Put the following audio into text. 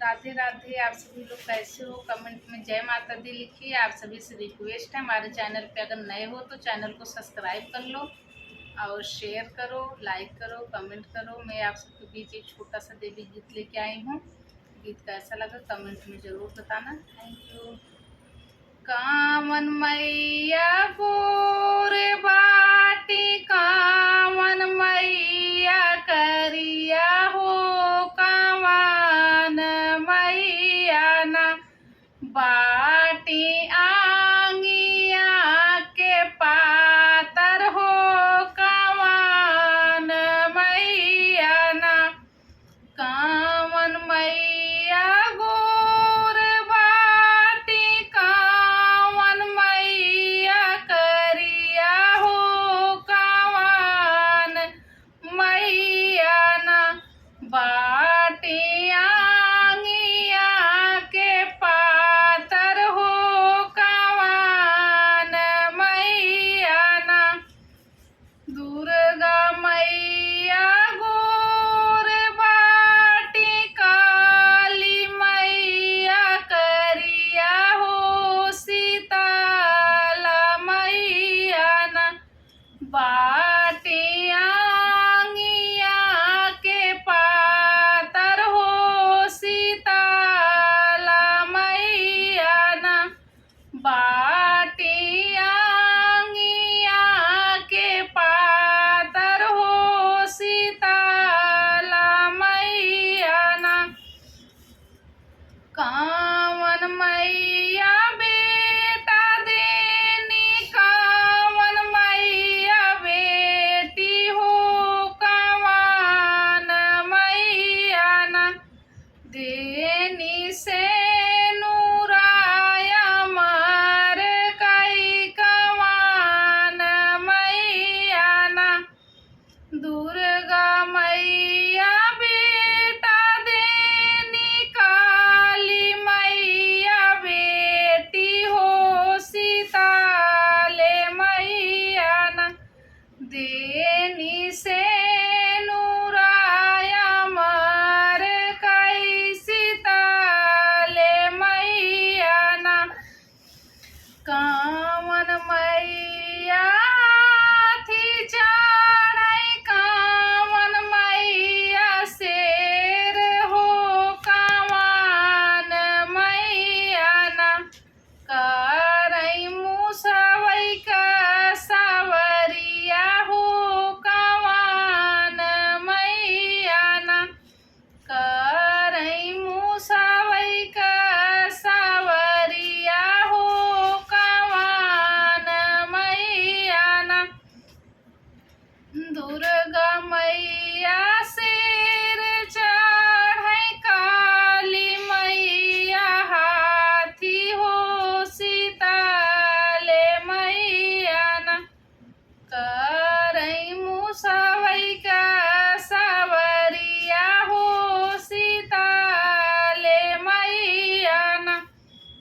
राधे राधे। आप सभी लोग कैसे हो? कमेंट में जय माता दी लिखिए। आप सभी से रिक्वेस्ट है, हमारे चैनल पे अगर नए हो तो चैनल को सब्सक्राइब कर लो और शेयर करो, लाइक करो, कमेंट करो। मैं आप सबके बीच एक छोटा सा देवी गीत लेके आई हूँ। गीत कैसा लगा कमेंट में ज़रूर बताना। Thank you. कामन मैया गोरे बाटी, कामन मैया करिया हो, कामन मैया ना बाटी आंगिया के पातर हो, कामन मैया ना कामन मैया गोर बाटी, कामन मैया करिया हो, कामन मैया ना बाटी आंगिया के पातर हो, कामन मैया ना दुर्गा मैया गोर बाटी, काली मैया करिया हो, सीताला मैया ना बाटी आंगिया के पातर हो, सीताला मैया ना बाटी आंगिया के पातर हो, सीताला मैया ना कामन मैया बेटा देनी, कामन मैया बेटी हो, कामन मैया ना देनी से नूराया मार कई, कामन मैया ना दुर्गा मैया बेटा देनी, काली मैया बेटी हो, सीताले मैया ना देनी से नूराया मार कई, सीताले मैया ना कामन मैया थी चढ़ई, कामन मैया शेर हो, कामन मैया ना करई मुसवई का सावरिया हो, कामन मैया ना करई मुसवई का सावरिया हो, कामन मैया ना दुर्गा मैया